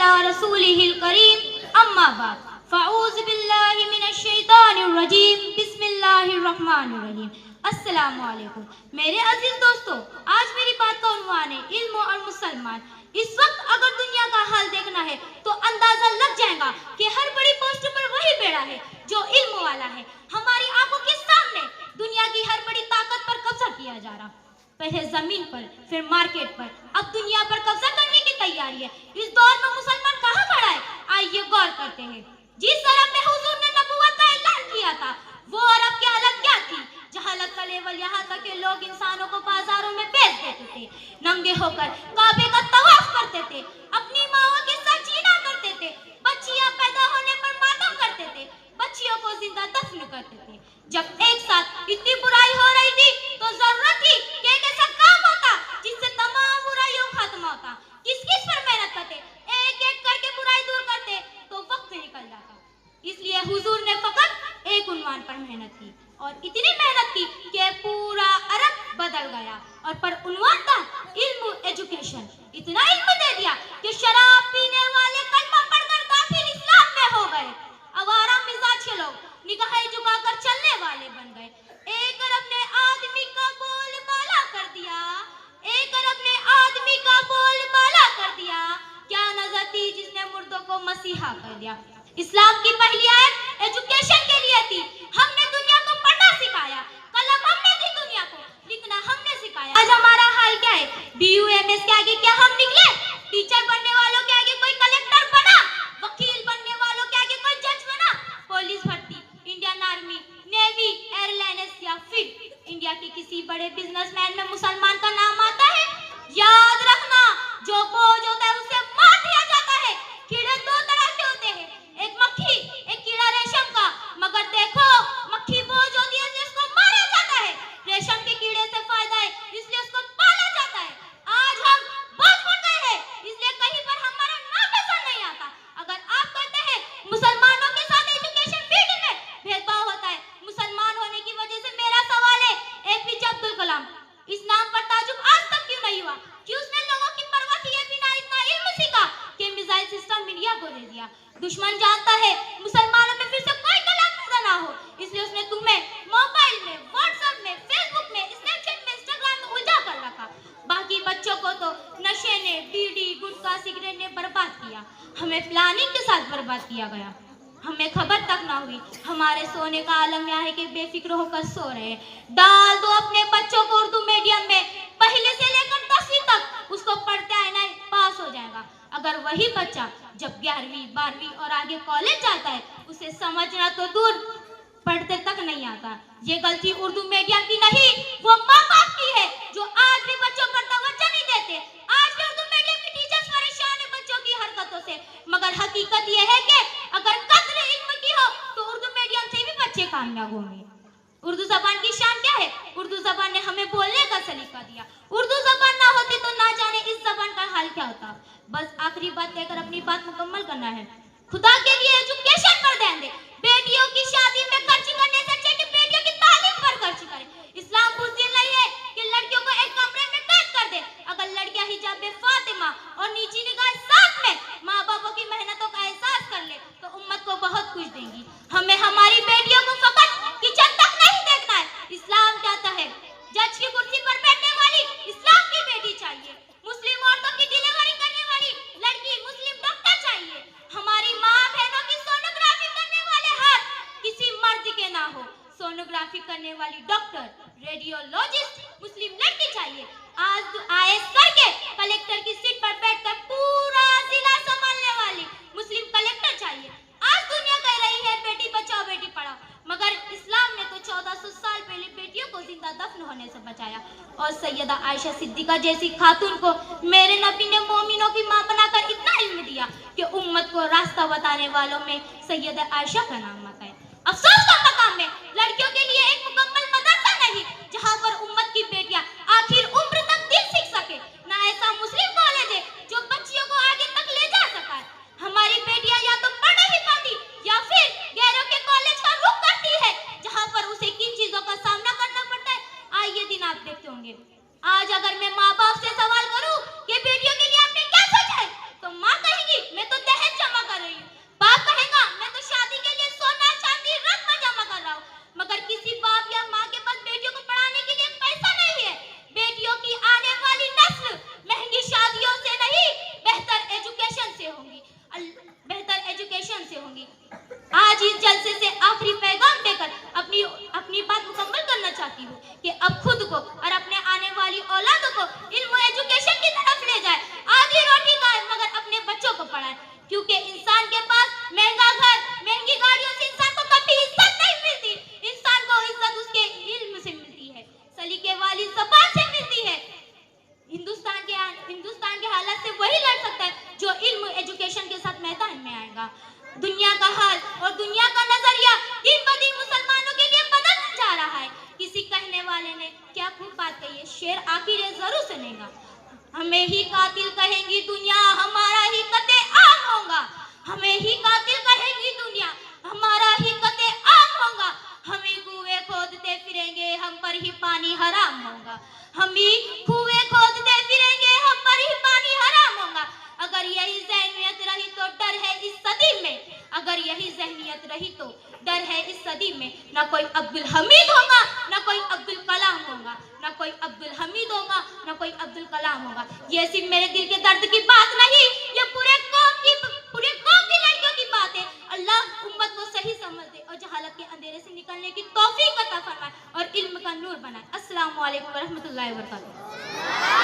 अला रसूलिहिल करीम, अम्मा बाद, फ़अऊज़ु बिल्लाहि मिनश शैतानिर रजीम, बिस्मिल्लाहिर रहमानिर रहीम। अस्सलामु अलैकुम मेरे अजीज दोस्तों, आज मेरी बात का उन्वान है इल्म और मुसलमान। इस वक्त अगर दुनिया का हाल देखना है तो अंदाजा लग जाएगा कि हर बड़ी पोस्ट पर वही बेड़ा है जो इल्म वाला है। हमारी आंखों के सामने दुनिया की हर बड़ी ताकत पर कब्जा किया जा रहा, पहले जमीन पर, फिर मार्केट पर, अब दुनिया पर कब्जा करने की तैयारी है। इस दौर में मुसलमान कहाँ खड़ा है, आइए गौर करते हैं। जिस अरब में हुजूर ने नबूवत का ऐलान किया था, वो अरब की हालत क्या थी? जहालत का लेवल यहाँ तक कि लोग इंसानों को बाजारों में बेच देते थे, नंगे होकर काबे का तवाफ करते थे, अपनी माओं के साथ जीना करते थे, बच्चियां पैदा होने पर मातम करते थे, बच्चियों को जिंदा दफन करते थे। जब एक साथ इतनी बुराई हो रही थी तो जरूरत थी कि एक ऐसा काम होता जिससे तमाम बुराइयों का खात्मा होता। किस किस पर मेहनत करते, एक एक करके बुराई दूर करते तो वक्त निकल जाता। इसलिए हुजूर ने फकत एक उन्वान पर मेहनत की और इतनी मेहनत की कि पूरा अरब बदल गया। और पर उन्वान था इल्म, एजुकेशन। इतना इल्म दे दिया कि शराब पीने वाले कलमा पढ़कर दाखिल इस्लाम में हो गए। आवारा मिजाज के लोग निगाहें झुकाकर चलने वाले बन गए। एक अरब ने आदमी का बोलबाला कर दिया, एक अरब ने आदमी का बोलबाला कर दिया। क्या नजर थी जिसने मुर्दों को मसीहा कर दिया। इस्लाम की पहली आयत एजुकेशन के लिए थी। हमने दुनिया को पढ़ना सिखाया, कलम हमने दी दुनिया को, लिखना हमने सिखाया। आज हमारा हाल क्या है? BUMS के आगे क्या हम निकले? टीचर बनने वालों के आगे कोई कलेक्टर बना, वकील बनने वालों के आगे कोई जज बना, पुलिस भर्ती, इंडियन आर्मी, नेवी, एयरलाइंस या फिर इंडिया के किसी बड़े बिजनेसमैन में मुसलमान का नाम आता है? याद रखना, जो बोझ होता है उसे मार दिया जाता है। कीड़े दो तरह के होते हैं, एक मक्खी, एक कीड़ा रेशम का। मगर देखो, मक्खी बोझ होती है इसलिए उसको मारा जाता है, रेशम के कीड़े से फायदा है इसलिए उसको पाला जाता है। आज हम बोझ बन गए हैं इसलिए कहीं पर हमारा नाम नजर नहीं आता। अगर आप कहते हैं मुसलमानों के साथ एजुकेशन फील्ड में भेदभाव होता है, मुसलमान होने की वजह से मेरा सवाल है, APJ अब्दुल कलाम इस नाम पर ताजुब आज तक क्यों नहीं हुआ कि उसने लोगों की परवाह किए बिना इतना इल्म सीखा कि मिसाइल सिस्टम इंडिया को दे दिया। दुश्मन जानता है मुसलमानों में फिर से कोई कलम पैदा ना हो, इसलिए उसने तुम्हें मोबाइल में, व्हाट्सएप में, फेसबुक में, स्नैपचैट में, इंस्टाग्राम में उलझा कर रखा। बाकी बच्चों को तो नशे ने, बीड़ी, गुटखा, सिगरेट ने बर्बाद किया। हमें प्लानिंग के साथ बर्बाद किया गया, हमें खबर तक ना हुई। हमारे सोने का आलम यह है कि बेफिक्र होकर सो रहे हैं। डाल दो अपने बच्चों को उर्दू मीडियम में, पहले से लेकर 10वीं तक उसको पढ़ते आना है, पास हो जाएगा। अगर वही बच्चा जब 11वीं, 12वीं और आगे कॉलेज जाता है, उसे समझना तो दूर, पढ़ते तक नहीं आता। ये गलती उर्दू मीडियम की नहीं, वो माँ बाप की है जो आज भी बच्चों पर तवज्जो नहीं देते। आज भी उर्दू मीडियम की टीचर्स परेशान है बच्चों की हरकतों से। मगर हकीकत ये है कि अगर कद्र इल्म की हो तो उर्दू मीडियम से भी बच्चे कामयाब होंगे। उर्दू जबान की शान क्या है? उर्दू जबान ने हमें बोलने का सलीका दिया। उर्दू जबान ना होती तो ना जाने इस जबान का हाल क्या होता। बस आखिरी बात कहकर अपनी बात मुकम्मल करना है। खुदा के लिए एजुकेशन पर ध्यान दे। बेटियों की शादी में खर्च करने से अच्छे कि बेटियों की तालीम पर खर्च करें। इस्लाम बुज़दिल नहीं है कि लड़कियों को एक कमरे में कैद कर दे। अगर लड़कियां हिजाब फातिमा और नीची निगाह साथ में माँ बापों की मेहनतों का एहसास कर ले तो उम्मत को बहुत कुछ देंगी। हमें हमारी बेटियों को फकत किचन तक नहीं देखना है। इस्लाम कहता है जज की कुर्सी पर बैठने वाली इस्लाम की बेटी चाहिए, मुस्लिम औरतों की डिलीवरी करने वाली लड़की मुस्लिम डॉक्टर चाहिए, हमारी माँ बहनों की सोनोग्राफी करने वाले हाथ किसी मर्द के ना हो, सोनोग्राफी करने वाली डॉक्टर, रेडियोलॉजिस्ट मुस्लिम लड़की चाहिए। आज IAS करके कलेक्टर की सीट पर बैठकर पूरा जिला संभालने वाली मुस्लिम कलेक्टर चाहिए। आज दुनिया कह रही है बेटी बचाओ बेटी पढ़ाओ, मगर इस्लाम ने तो 1400 साल पहले बेटियों को जिंदा दफन होने से बचाया। और सैयदा आयशा सिद्दीका जैसी खातून को मेरे नबी ने मोमिनों की मां बनाकर इतना इल्म दिया कि उम्मत को रास्ता बताने वालों में सैयदा आयशा का नाम आता है। अफसोस का मकाम में लड़कियों के लिए एक मुकम्मल मदरसा नहीं जहां पर उम्मत की बेटियां आखिर उम्र तक दीन सीख सके, ना ऐसा मुस्लिम कॉलेज है जो बच्चियों को आगे तक ले जा सका है। हमारी बेटियां या तो पढ़ नहीं पाती या फिर गैरों के कॉलेज का रुख करती है जहां पर उसे किन चीजों का सामना करना पड़ता है, आइए दिन आप देखते होंगे। आज अगर मैं माँ बाप से सवाल करूं कि बेटियों के लिए आपने क्या सोचा है, तो माँ कहेगी मैं तो एजुकेशन से होंगी। आज इस जलसे से आखिरी पैगाम देकर अपनी बात मुकम्मल करना चाहती हूँ कि अब खुद को और अपने आने वाली औलादों को इल्म और एजुकेशन की तरफ ले जाए। आधी रोटी खाए मगर अपने बच्चों को पढ़ाए, क्योंकि इंसान के पास महंगा घर, महंगी गाड़ियों से इंसान को कभी इज्जत नहीं मिलती। इंसान को इज्जत उसके इल्म से मिलती है, सलीके वाली ज़बान से मिलती है। हिंदुस्तान के हालात से वही लड़ सकता है जो इल्म एजुकेशन के साथ मैदान में आएगा। दुनिया का हाल और दुनिया का नजरिया दिन ब दिन मुसलमानों के लिए बदलता जा रहा है। किसी कहने वाले ने क्या खूब बात कही है, शेर आखिर जरूर सुनेगा। हमें ही कातिल कहेंगी दुनिया, हमारा ही कत्ले-आम होगा। हमें ही कातिल कहेंगी दुनिया, हमारा ही कत्ले-आम होगा। हम ही कुएं खोदते फिरेंगे, हम पर ही पानी हराम होगा। हम ही कुएं खोदते फिरेंगे, हम पर ही पानी हराम होगा। अगर यही ज़हनियत रही तो डर है इस सदी में, अगर यही ज़हनियत रही तो डर है इस सदी में। ना कोई अब्दुल हमीद होगा, ना कोई अब्दुल कलाम होगा, ना कोई अब्दुल हमीद होगा, ना कोई अब्दुल कलाम होगा। ये सिर्फ मेरे दिल के दर्द की बात नहीं, ये पूरे कौम की लड़कियों की बात है। अल्लाह उम्मत को सही समझ दे और जहालत के अंधेरे से निकलने की तौफीक अता फरमाए और इल्म का नूर बनाए। अस्सलामु अलैकुम व रहमतुल्लाहि व बरकातुहू।